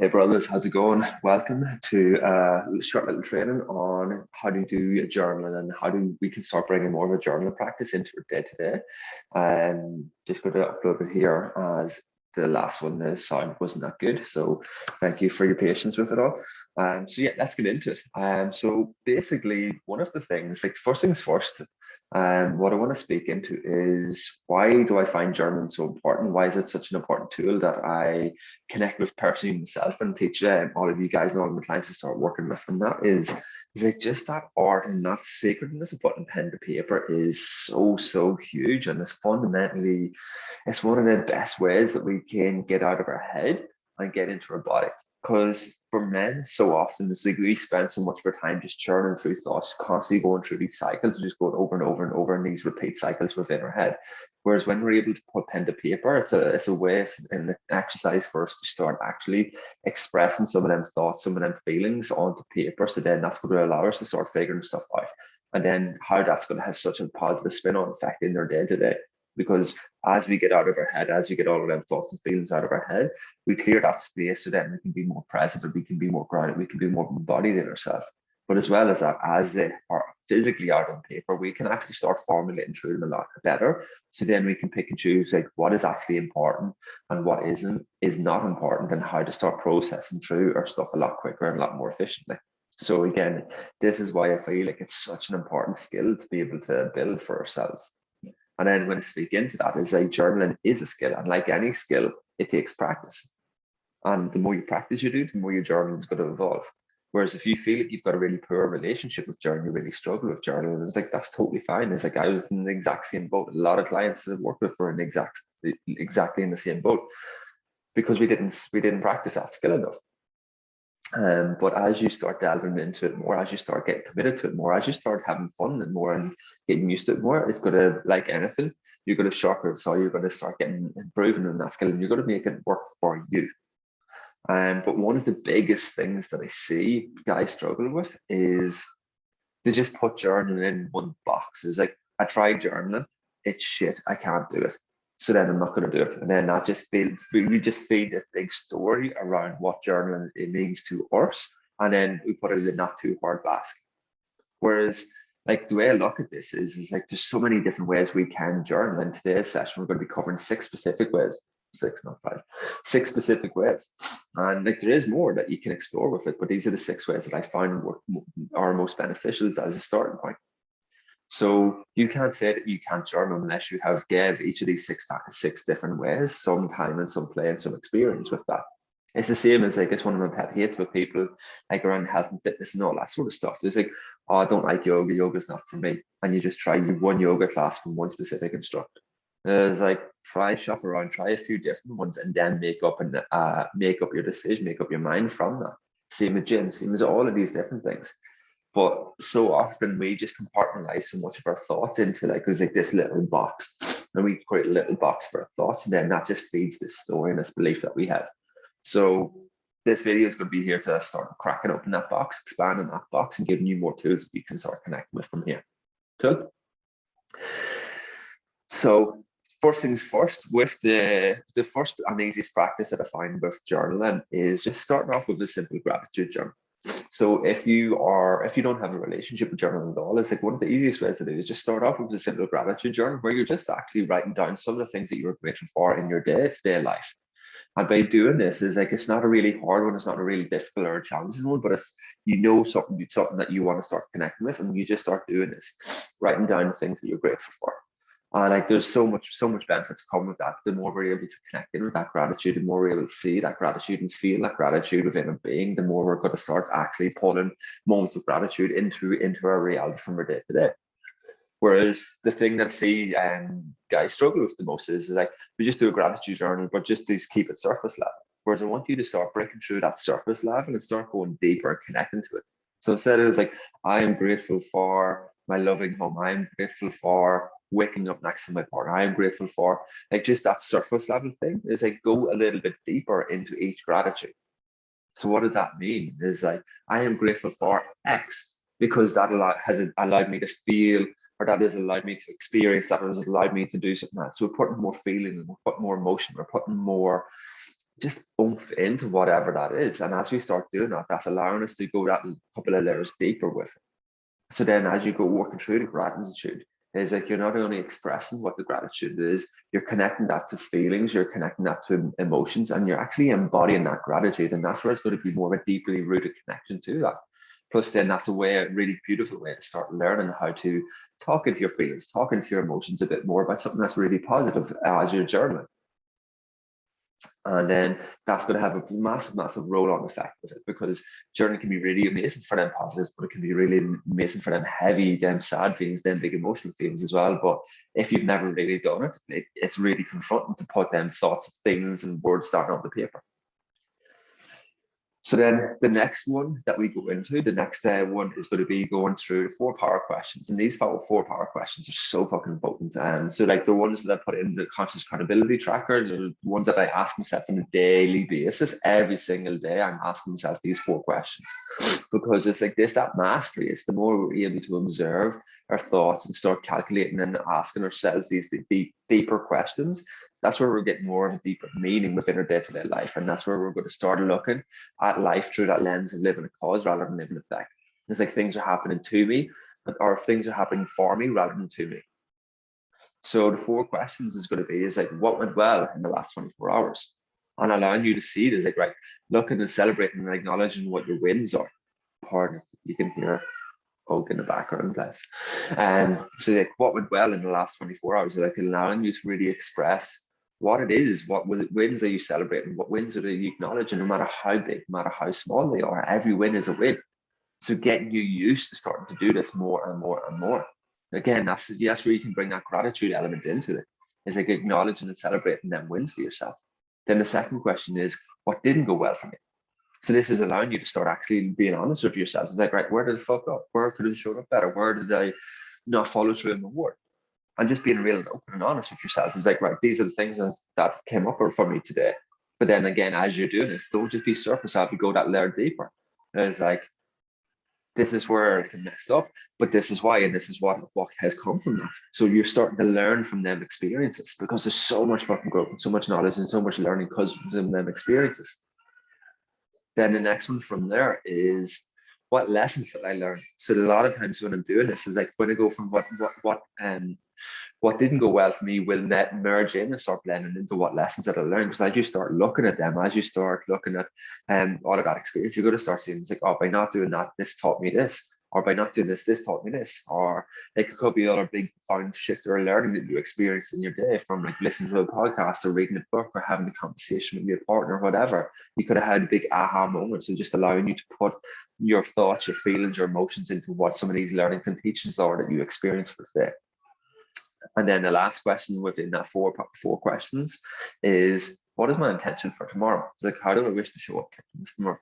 Hey brothers, how's it going? Welcome to a short little training on how to do journaling and how do we can start bringing more of a journaling practice into our day to day. Just going to upload it here as the last one. The sound wasn't that good, so thank you for your patience with it all. So yeah, let's get into it. So basically, one of the things, like first things first, what I want to speak into is why do I find journaling so important? Why is it such an important tool that I connect with personally myself and teach all of you guys and all of my clients to start working with? And that is it just that art and that sacredness of putting pen to paper is so huge, and it's fundamentally it's one of the best ways that we can get out of our head and get into our body. Because for men, so often it's like we spend so much of our time just churning through thoughts, constantly going through these cycles, just going over and over and over in these repeat cycles within our head. Whereas when we're able to put pen to paper, it's a way and an exercise for us to start actually expressing some of them thoughts, some of them feelings onto paper. So then that's going to allow us to start figuring stuff out. And then how that's going to have such a positive spin-on effect in their day to day. Because as we get out of our head, as we get all of them thoughts and feelings out of our head, we clear that space so then we can be more present, or we can be more grounded, we can be more embodied in ourselves. But as well as that, as they are physically out on paper, we can actually start formulating through them a lot better. So then we can pick and choose like what is actually important and what is not important, and how to start processing through our stuff a lot quicker and a lot more efficiently. So again, this is why I feel like it's such an important skill to be able to build for ourselves. And then when I speak into that is like journaling is a skill, and like any skill, it takes practice. And the more you practice you do, the more your journaling is going to evolve. Whereas if you feel like you've got a really poor relationship with journaling, you really struggle with journaling, it's like that's totally fine. It's like I was in the exact same boat. A lot of clients that I've worked with were in exactly in the same boat because we didn't practice that skill enough. But as you start delving into it more, as you start getting committed to it more, as you start having fun and more and getting used to it more, it's going to, like anything, you're going to sharpen it. So you're going to start getting improving in that skill, and you're going to make it work for you. But one of the biggest things that I see guys struggle with is they just put journaling in one box. It's like, I tried journaling, it's shit, I can't do it. So then I'm not going to do it. And then that just we just feed a big story around what journaling it means to us. And then we put it in the not too hard basket. Whereas, like the way I look at this is like there's so many different ways we can journal. In today's session, we're going to be covering 6 specific ways. 6, not 5. 6 specific ways. And like there is more that you can explore with it, but these are the 6 ways that I find are most beneficial as a starting point. So you can't say that you can't journal unless you have gave each of these six different ways, some time and some play and some experience with that. It's the same as like it's one of my pet hates with people like around health and fitness and all that sort of stuff. There's like, oh, I don't like yoga, yoga's not for me. And you just try one yoga class from one specific instructor. It's like shop around, try a few different ones, and then make up your decision, make up your mind from that. Same with gym, same as all of these different things. But so often we just compartmentalize so much of our thoughts into like there's like this little box, and we create a little box for our thoughts, and then that just feeds this story and this belief that we have. So this video is going to be here to start cracking open that box, expanding that box, and giving you more tools that you can start connecting with from here. Cool. So first things first, with the first and easiest practice that I find with journaling is just starting off with a simple gratitude journal. So if you don't have a relationship with journaling at all, it's like one of the easiest ways to do is just start off with a simple gratitude journal where you're just actually writing down some of the things that you're grateful for in your day-to-day life. And by doing this is like it's not a really hard one, it's not a really difficult or a challenging one, but it's something that you want to start connecting with, and you just start doing this, writing down the things that you're grateful for. Like there's so much benefits come with that. The more we're able to connect in with that gratitude, the more we're able to see that gratitude and feel that gratitude within a being, the more we're going to start actually pulling moments of gratitude into our reality from our day to day. Whereas the thing that I see guys struggle with the most is like we just do a gratitude journal, but just to keep it surface level. Whereas I want you to start breaking through that surface level and start going deeper and connecting to it. So instead it was like, I am grateful for my loving home. I am grateful for waking up next to my partner. I am grateful for like just that surface level thing is like go a little bit deeper into each gratitude. So what does that mean? Is like, I am grateful for X because that has allowed me to feel, or that has allowed me to experience, that has allowed me to do something else. So we're putting more feeling, and we're putting more emotion, we're putting more just oomph into whatever that is. And as we start doing that, that's allowing us to go that couple of layers deeper with it. So then as you go working through the gratitude, it's like you're not only expressing what the gratitude is, you're connecting that to feelings, you're connecting that to emotions, and you're actually embodying that gratitude. And that's where it's going to be more of a deeply rooted connection to that. Plus, then that's a really beautiful way to start learning how to talk into your feelings, talk into your emotions a bit more about something that's really positive as you're journaling. And then that's going to have a massive, massive roll-on effect with it, because journaling can be really amazing for them positives, but it can be really amazing for them heavy, them sad feelings, them big emotional feelings as well. But if you've never really done it, it's really confronting to put them thoughts, feelings, and words down on the paper. So then the next one that we go into, the next one is going to be going through the 4 power questions. And these 4 power questions are so fucking important. So like the ones that I put in the conscious accountability tracker, the ones that I ask myself on a daily basis, every single day, I'm asking myself these 4 questions. Because it's like this, that mastery, it's the more we're able to observe our thoughts and start calculating and asking ourselves these deeper questions, that's where we're getting more of a deeper meaning within our day-to-day life. And that's where we're going to start looking at life through that lens of living a cause rather than living effect. It's like things are happening to me, or things are happening for me rather than to me. So the 4 questions is going to be is like, what went well in the last 24 hours? And allowing you to see it is like, right, looking and celebrating and acknowledging what your wins are. Pardon if you can hear Oak in the background, bless. So like, what went well in the last 24 hours? Like allowing you to really express what it is, what wins are you celebrating, what wins are you acknowledging, no matter how big, no matter how small they are, every win is a win. So getting you used to starting to do this more and more and more. Again, that's where you can bring that gratitude element into it. Is like acknowledging and celebrating them wins for yourself. Then the second question is, what didn't go well for me? So this is allowing you to start actually being honest with yourself. It's like, right, where did I fuck up? Where could have showed up better? Where did I not follow through on my word? And just being real and open and honest with yourself is like, right, these are the things that came up for me today. But then again, as you're doing this, don't just be surface level, go that layer deeper. It's like, this is where it can mess up, but this is why, and this is what has come from that. So you're starting to learn from them experiences, because there's so much fucking growth and so much knowledge and so much learning because of them experiences. Then the next one from there is, what lessons did I learn? So a lot of times when I'm doing this is like, when I go from what didn't go well for me will net merge in and start blending into what lessons that I learned. Because as you start looking at them, as you start looking at all of that experience, you're going to start seeing it's like, oh, by not doing that, this taught me this. Or by not doing this, this taught me this. Or it could be other big profound shift or learning that you experience in your day from like listening to a podcast or reading a book or having a conversation with your partner or whatever. You could have had big aha moments, and just allowing you to put your thoughts, your feelings, your emotions into what some of these learnings and teachings are that you experience for today. And then the last question within that four questions is, what is my intention for tomorrow? It's like, how do I wish to show up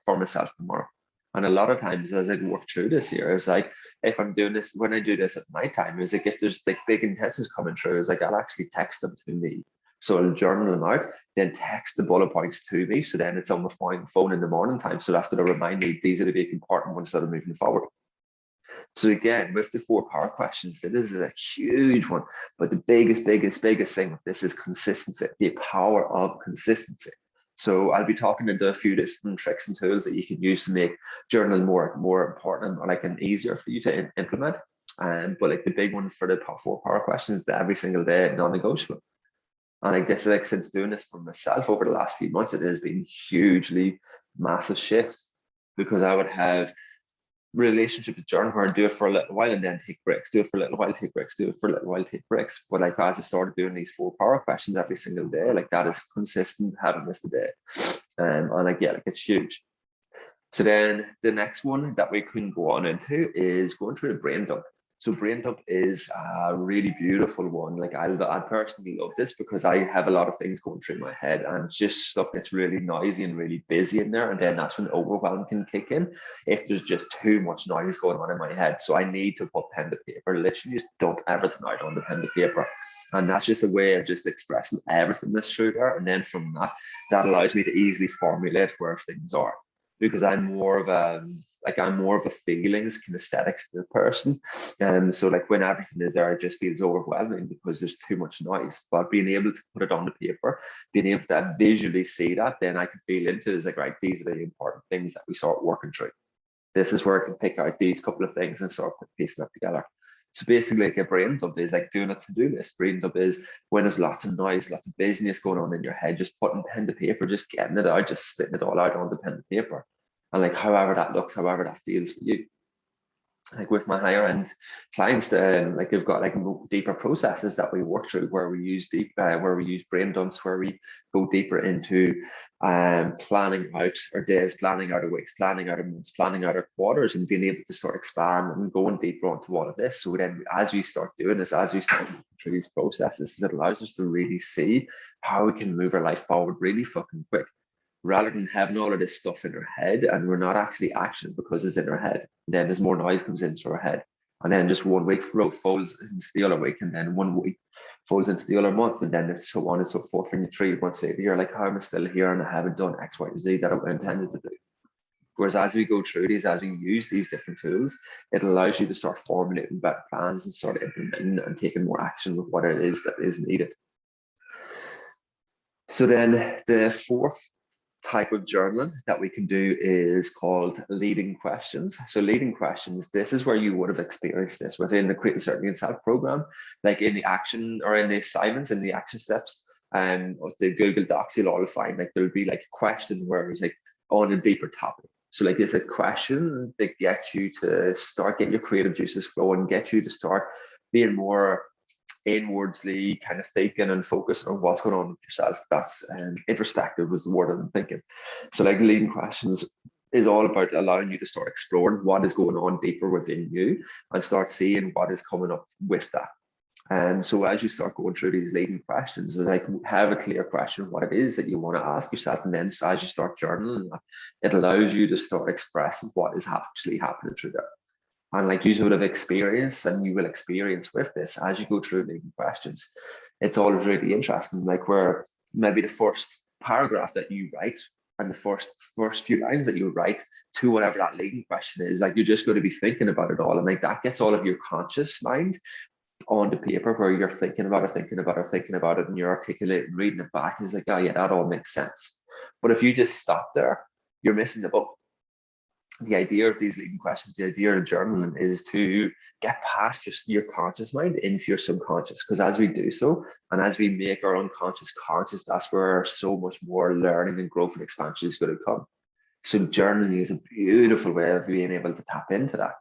for myself tomorrow? And a lot of times as I work through this year, it's like, if I'm doing this, when I do this at night time, it's like, if there's like big intentions coming through, it's like, I'll actually text them to me. So I'll journal them out, then text the bullet points to me. So then it's on my phone in the morning time. So that's going to remind me these are the big important ones that are moving forward. So again, with the 4 power questions, this is a huge one. But the biggest thing with this is consistency, the power of consistency. So I'll be talking into a few different tricks and tools that you can use to make journaling more important and like an easier for you to implement. But like the big one for the 4 power questions is every single day non-negotiable. And like this, like since doing this for myself over the last few months, it has been hugely massive shifts, because I would have relationship with journal where I do it for a little while and then take breaks, do it for a little while, take breaks, do it for a little while, take breaks. But like as I started doing these 4 power questions every single day, like that is consistent, haven't missed a day. And like, yeah, like it's huge. So then the next one that we can go on into is going through the brain dump. So brain dump is a really beautiful one. Like I personally love this because I have a lot of things going through my head, and it's just stuff that's really noisy and really busy in there. And then that's when overwhelm can kick in if there's just too much noise going on in my head. So I need to put pen to paper, literally just dump everything out on the pen to paper. And that's just a way of just expressing everything that's through there. And then from that allows me to easily formulate where things are. because I'm more of a feelings kinesthetics kind of person. So like when everything is there, it just feels overwhelming because there's too much noise. But being able to put it on the paper, being able to visually see that, then I can feel into it. It's like, right, these are the important things that we start working through. This is where I can pick out these couple of things and start piecing that together. So basically, like a brain dump is like doing a to-do list. Brain dump is when there's lots of noise, lots of busyness going on in your head, just putting pen to paper, just getting it out, just spitting it all out on the pen to paper. And like however that looks, however that feels for you. Like with my higher end clients, like we've got like deeper processes that we work through where we use where we use brain dumps, where we go deeper into planning out our days, planning out our weeks, planning out our months, planning out our quarters, and being able to start expand and going deeper onto all of this. So then as we start doing this, as we start through these processes, it allows us to really see how we can move our life forward really fucking quick, rather than having all of this stuff in our head and we're not actually actioning because it's in our head. And then there's more noise comes into our head. And then just 1 week falls into the other week, and then 1 week falls into the other month, and then so on and so forth. And you 3 months later, you're like, how am I still here and I haven't done X, Y, Z that I intended to do? Whereas as we go through these, as we use these different tools, it allows you to start formulating better plans and start implementing and taking more action with what it is that is needed. So then the fourth type of journaling that we can do is called leading questions. So leading questions, this is where you would have experienced this within the Create Certainty and Self program, like in the action or in the assignments, in the action steps, and the Google Docs, you'll all find like there'll be like a question where it's like on a deeper topic. So like it's a question that gets you to start getting your creative juices flowing, get you to start being more inwardly kind of thinking and focusing on what's going on with yourself. That's introspective was the word I'm thinking. So like leading questions is all about allowing you to start exploring what is going on deeper within you and start seeing what is coming up with that. And so as you start going through these leading questions, like have a clear question of what it is that you want to ask yourself. And then as you start journaling, it allows you to start expressing what is actually happening through there. And like you would have experienced and you will experience with this as you go through leading questions, it's always really interesting. Like where maybe the first paragraph that you write and the first few lines that you write to whatever that leading question is, like you're just going to be thinking about it all. And like that gets all of your conscious mind on the paper where you're thinking about it, and you're articulating, reading it back. And it's like, oh yeah, that all makes sense. But if you just stop there, you're missing the boat. The idea of these leading questions, the idea of journaling is to get past just your conscious mind into your subconscious. Because as we do so, and as we make our unconscious conscious, that's where so much more learning and growth and expansion is going to come. So journaling is a beautiful way of being able to tap into that.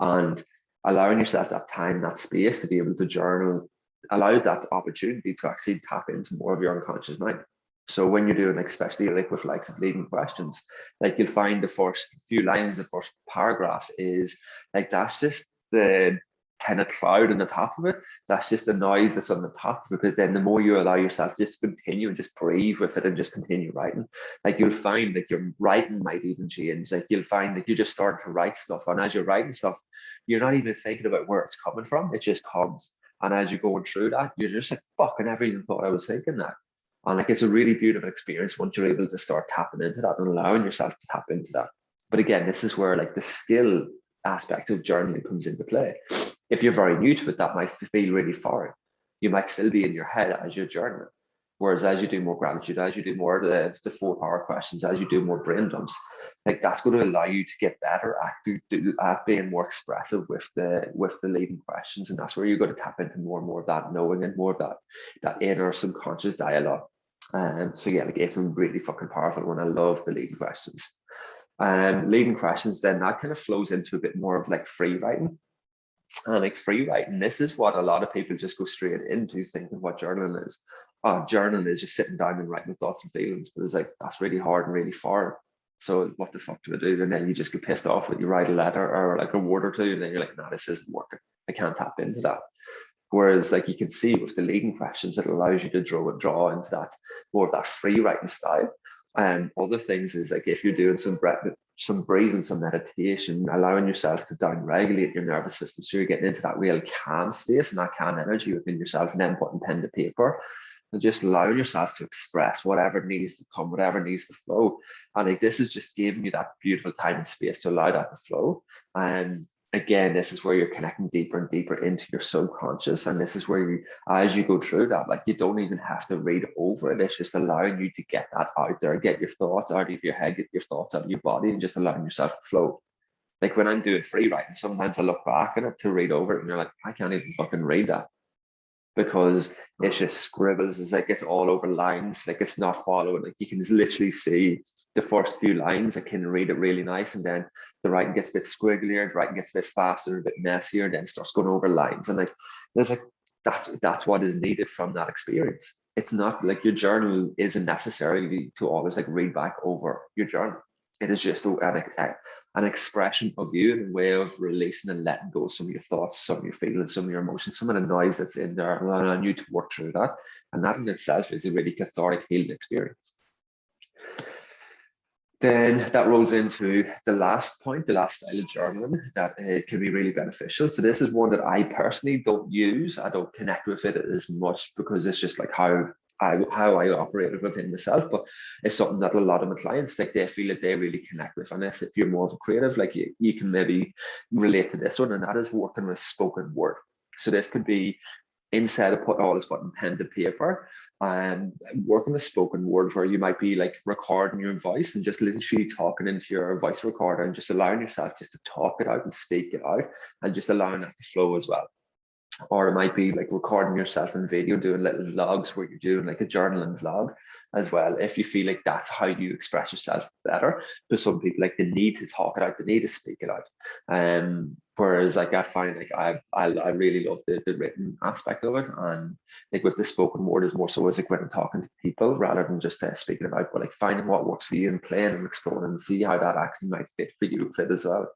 And allowing yourself that time, that space to be able to journal allows that opportunity to actually tap into more of your unconscious mind. So when you're doing, like, especially like with likes of leading questions, like you'll find the first few lines, the first paragraph is like, that's just the kind of cloud on the top of it. That's just the noise that's on the top of it. But then the more you allow yourself just to continue and just breathe with it and just continue writing, like you'll find that your writing might even change. Like you'll find that you're just starting to write stuff. And as you're writing stuff, you're not even thinking about where it's coming from. It just comes. And as you're going through that, you're just like, fuck, I never even thought I was thinking that. And like it's a really beautiful experience once you're able to start tapping into that and allowing yourself to tap into that. But again, this is where like the skill aspect of journaling comes into play. If you're very new to it, that might feel really foreign. You might still be in your head as you're journaling. Whereas as you do more gratitude, as you do more of the 4 power questions, as you do more brain dumps, like that's going to allow you to get better at being more expressive with the leading questions. And that's where you're going to tap into more and more of that knowing and more of that inner subconscious dialogue. So yeah, like it's a really fucking powerful one. I love the leading questions. Leading questions, then that kind of flows into a bit more of like free writing. And like free writing, this is what a lot of people just go straight into thinking what journaling is. Oh, journaling is just sitting down and writing thoughts and feelings, but it's like that's really hard and really foreign. So what the fuck do I do? And then you just get pissed off when you write a letter or like a word or two, and then you're like, no, this isn't working. I can't tap into that. Whereas like you can see with the leading questions, it allows you to draw into that more of that free writing style. And other things is like if you're doing some breathing, some meditation, allowing yourself to down-regulate your nervous system, so you're getting into that real calm space and that calm energy within yourself, and then putting pen to paper. and just allowing yourself to express whatever needs to come, whatever needs to flow. And like this is just giving you that beautiful time and space to allow that to flow. And again, this is where you're connecting deeper and deeper into your subconscious. And this is where you, as you go through that, like you don't even have to read over it. It's just allowing you to get that out there, get your thoughts out of your head, get your thoughts out of your body, and just allowing yourself to flow. Like when I'm doing free writing, sometimes I look back on it to read over it and you're like, I can't even fucking read that because it's just scribbles. It's like it's all over lines, like it's not following. Like you can literally see the first few lines. I can read it really nice, and then the writing gets a bit squigglier, the writing gets a bit faster, a bit messier, then it starts going over lines. And like there's like that's what is needed from that experience. It's not like your journal isn't necessarily to always like read back over your journal. It is just an expression of you and a way of releasing and letting go some of your thoughts, some of your feelings, some of your emotions, some of the noise that's in there, and allowing you to work through that. And that in itself is a really cathartic, healing experience. Then that rolls into the last point, the last style of journaling that can be really beneficial. So this is one that I personally don't use. I don't connect with it as much because it's just like how I operated within myself, but it's something that a lot of my clients, like they feel that they really connect with. And if you're more of a creative, like you can maybe relate to this one, and that is working with spoken word. So this could be instead of putting all this button pen to paper and working with spoken word, where you might be like recording your voice and just literally talking into your voice recorder and just allowing yourself just to talk it out and speak it out and just allowing that to flow as well. Or it might be like recording yourself in video, doing little vlogs where you're doing like a journaling vlog as well. If you feel like that's how you express yourself better, because some people like they need to talk it out, they need to speak it out. Whereas like I find like I really love the written aspect of it, and like with the spoken word is more so as like when I'm talking to people rather than just speaking about, but like finding what works for you and playing and exploring and see how that actually might fit for you fit as well.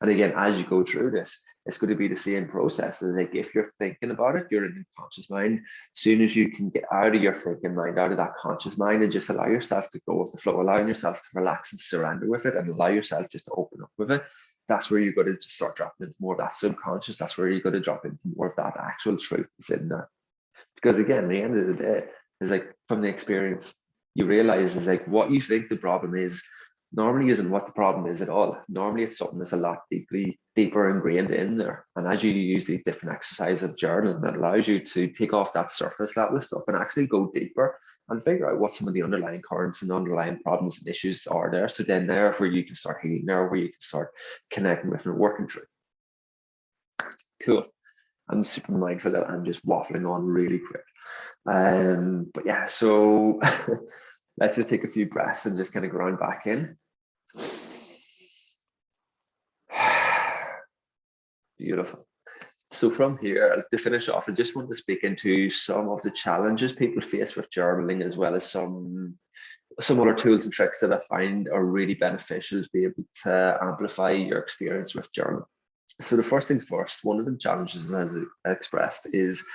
And again, as you go through this, it's going to be the same process. It's like if you're thinking about it, you're in your conscious mind. As soon as you can get out of your thinking mind, out of that conscious mind, and just allow yourself to go with the flow, allowing yourself to relax and surrender with it, and allow yourself just to open up with it. That's where you're going to just start dropping into more of that subconscious. That's where you're going to drop into more of that actual truth that's in there. Because again, at the end of the day, is like from the experience, you realize is like what you think the problem is normally isn't what the problem is at all. Normally it's something that's a lot deeper ingrained in there. And as you use these different exercises of journaling, that allows you to take off that surface level stuff and actually go deeper and figure out what some of the underlying currents and underlying problems and issues are there. So then there where you can start healing, there where you can start connecting with and working through. Cool. I'm super mindful that I'm just waffling on really quick. But yeah, so let's just take a few breaths and just kind of ground back in. Beautiful. So from here, to finish off, I just want to speak into some of the challenges people face with journaling, as well as some other tools and tricks that I find are really beneficial to be able to amplify your experience with journaling. So the first things first, one of the challenges as I expressed is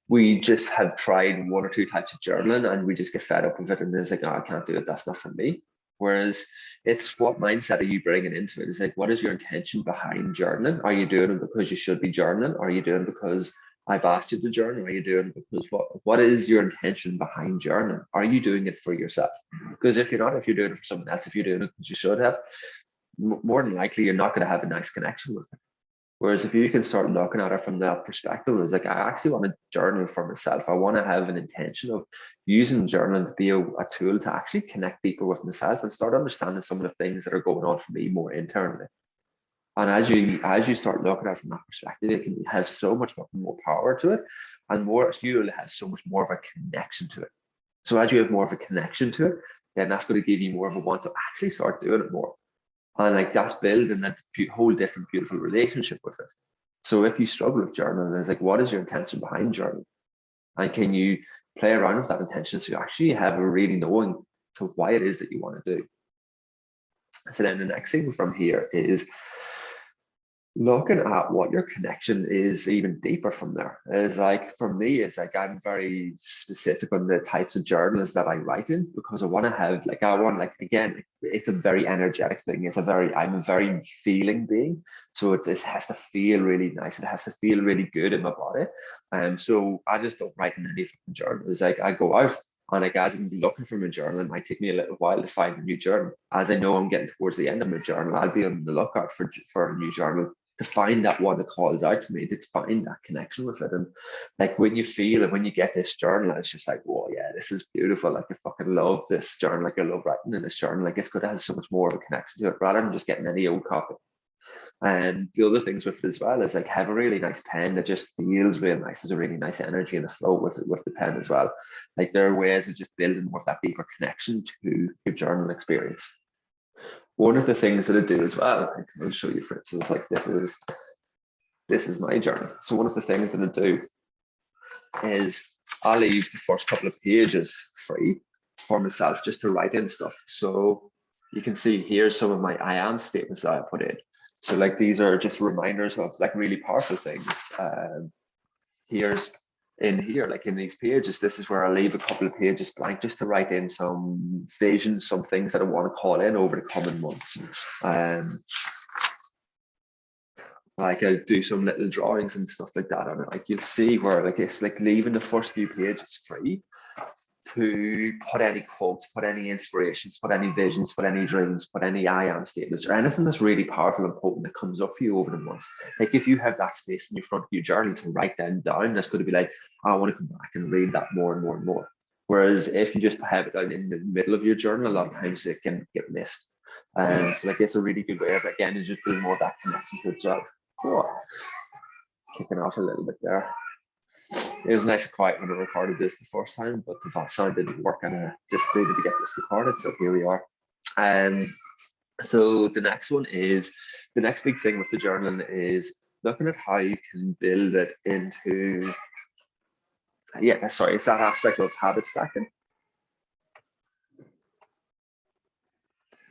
we just have tried one or two types of journaling and we just get fed up with it and it's like, oh, I can't do it, that's not for me. Whereas it's what mindset are you bringing into it? It's like, what is your intention behind journaling? Are you doing it because you should be journaling? Are you doing it because I've asked you to journal? Are you doing it because what is your intention behind journaling? Are you doing it for yourself? Because if you're not, if you're doing it for someone else, if you're doing it because you should have, more than likely you're not going to have a nice connection with it. Whereas if you can start looking at it from that perspective, it's like, I actually want to journal for myself. I want to have an intention of using journaling to be a tool to actually connect deeper with myself and start understanding some of the things that are going on for me more internally. And as you start looking at it from that perspective, it can have so much more power to it, and you'll have so much more of a connection to it. So as you have more of a connection to it, then that's going to give you more of a want to actually start doing it more. And like that's building that whole different beautiful relationship with it. So if you struggle with journaling, it's like, what is your intention behind journaling? And can you play around with that intention so you actually have a really knowing to why it is that you want to do? So then the next thing from here is looking at what your connection is even deeper from there is like for me it's like I'm very specific on the types of journals that I write in because I want to have like I want like again it's a very energetic thing. I'm a very feeling being, so it has to feel really nice, it has to feel really good in my body. And so I just don't write in any fucking journal. It's like I go out and like as I'm looking for my journal, it might take me a little while to find a new journal. As I know I'm getting towards the end of my journal, I'll be on the lookout for a new journal to find that one that calls out to me, to find that connection with it. And like when you feel and when you get this journal, it's just like, whoa, yeah, this is beautiful. Like I fucking love this journal. Like I love writing in this journal. Like it's going to have so much more of a connection to it rather than just getting any old copy. And the other things with it as well is like have a really nice pen that just feels really nice. There's a really nice energy and a flow with the pen as well. Like there are ways of just building more of that deeper connection to your journal experience. One of the things that I do as well, I'll show you for instance, like this is my journal. So one of the things that I do is I leave the first couple of pages free for myself just to write in stuff. So you can see here's some of my I am statements that I put in. So like these are just reminders of like really powerful things. Here's in here, like in these pages, this is where I leave a couple of pages blank just to write in some visions, some things that I want to call in over the coming months. Like I do some little drawings and stuff like that on it. Like you'll see where like it's like leaving the first few pages free to put any quotes, put any inspirations, put any visions, put any dreams, put any I am statements or anything that's really powerful and potent that comes up for you over the months. Like if you have that space in your front of your journal to write them down, that's going to be like, I want to come back and read that more and more and more. Whereas if you just have it down in the middle of your journal, a lot of times it can get missed. And so like it's a really good way of again is just doing more of that connection to itself. Oh, kicking off a little bit there. It was nice and quiet when I recorded this the first time, but the sound didn't work and I just needed to get this recorded. So here we are. So the next one is the next big thing with the journaling is looking at how you can build it into, yeah, sorry, it's that aspect of habit stacking.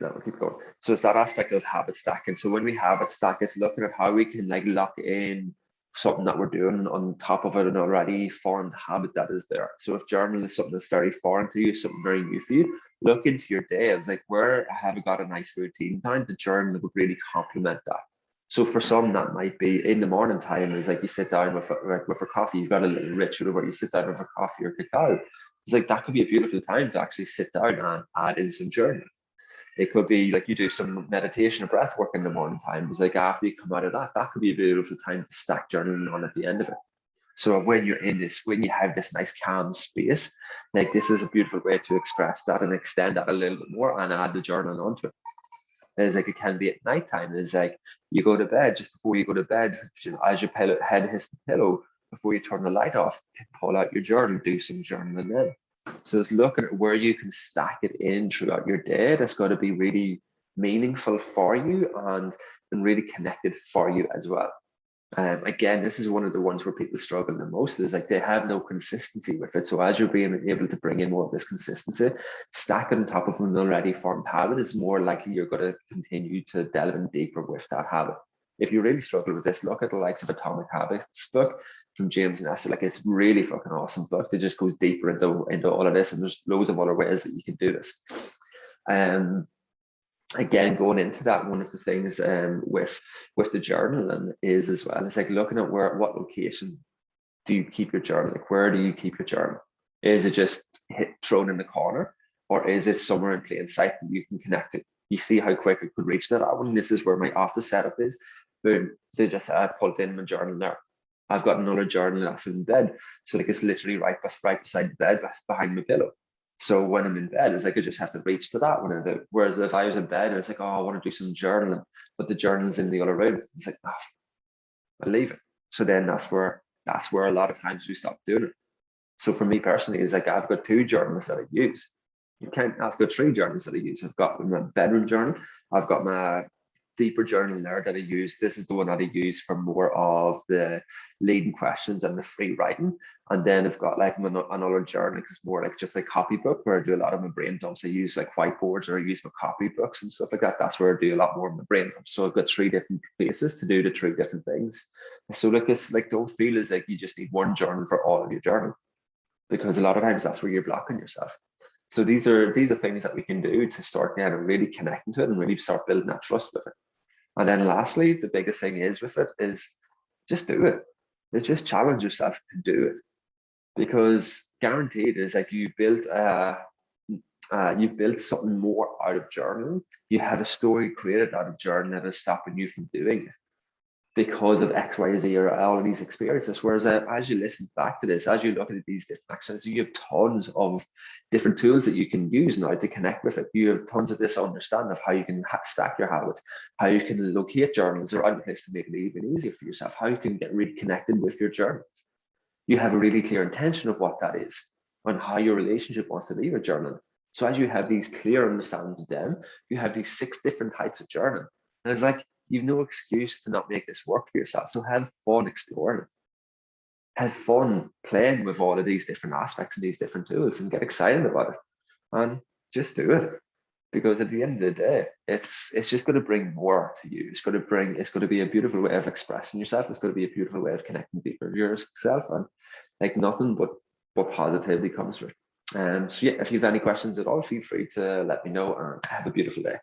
No, we'll keep going. So it's that aspect of habit stacking. So when we habit stack, it's looking at how we can like lock in something that we're doing on top of it, an already formed habit that is there. So if journaling is something that's very foreign to you, something very new for you, look into your day. It's like, where have I got a nice routine time? The journal would really complement that. So for some, that might be in the morning time. Is like you sit down with a coffee. You've got a little ritual where you sit down with a coffee or cacao. It's like that could be a beautiful time to actually sit down and add in some journaling. It could be like you do some meditation or breath work in the morning time. It's like after you come out of that, that could be a beautiful time to stack journaling on at the end of it. So when you're in this, when you have this nice calm space, like this is a beautiful way to express that and extend that a little bit more and add the journal onto it. It's like it can be at nighttime. It's like you go to bed, just before you go to bed, as your head hits the pillow, before you turn the light off, pull out your journal, do some journaling then. So it's looking at where you can stack it in throughout your day. That's got to be really meaningful for you and really connected for you as well. Again, this is one of the ones where people struggle the most is like they have no consistency with it. So as you're being able to bring in more of this consistency, stack it on top of an already formed habit is more likely you're going to continue to delve in deeper with that habit. If you really struggle with this, look at the likes of Atomic Habits book from James Nestor. Like it's really fucking awesome book that just goes deeper into all of this, and there's loads of other ways that you can do this. Again, going into that, one of the things with the journaling is as well, it's like looking at what location do you keep your journal? Like where do you keep your journal? Is it just thrown in the corner, or is it somewhere in plain sight that you can connect it? You see how quick I could reach that one. This is where my office setup is. Boom. So just I pulled in my journal there. I've got another journal that's in bed. So like it's literally right beside the bed, behind my pillow. So when I'm in bed, it's like I just have to reach to that one. Whereas if I was in bed, it's like, oh, I want to do some journaling, but the journal's in the other room. It's like, oh, I'll leave it. So then that's where a lot of times we stop doing it. So for me personally, it's like I've got two journals that I use. I've got three journals that I use. I've got my bedroom journal, I've got my deeper journal there that I use. This is the one that I use for more of the leading questions and the free writing. And then I've got like another journal because more like just like copybook where I do a lot of my brain dumps. I use like whiteboards or I use my copybooks and stuff like that. That's where I do a lot more of my brain dumps. So I've got 3 different places to do the 3 different things. So like it's like, don't feel as like you just need one journal for all of your journal, because a lot of times that's where you're blocking yourself. So these are things that we can do to start kind of really connecting to it and really start building that trust with it. And then lastly, the biggest thing is with it is just do it. It's just challenge yourself to do it, because guaranteed is like you've built something more out of journaling. You have a story created out of journaling that is stopping you from doing it because of X, Y, Z, or all of these experiences. Whereas as you listen back to this, as you look at these different actions, you have tons of different tools that you can use now to connect with it. You have tons of this understanding of how you can stack your habits, how you can locate journals or other place to make it even easier for yourself, how you can get reconnected with your journals. You have a really clear intention of what that is and how your relationship wants to be with journaling. So as you have these clear understandings of them, you have these 6 different types of journaling. And it's like, you've no excuse to not make this work for yourself. So have fun exploring it. Have fun playing with all of these different aspects and these different tools and get excited about it. And just do it. Because at the end of the day, it's just going to bring more to you. It's going to be a beautiful way of expressing yourself. It's going to be a beautiful way of connecting deeper with yourself. And like nothing but positivity comes through it. So yeah, if you have any questions at all, feel free to let me know and have a beautiful day.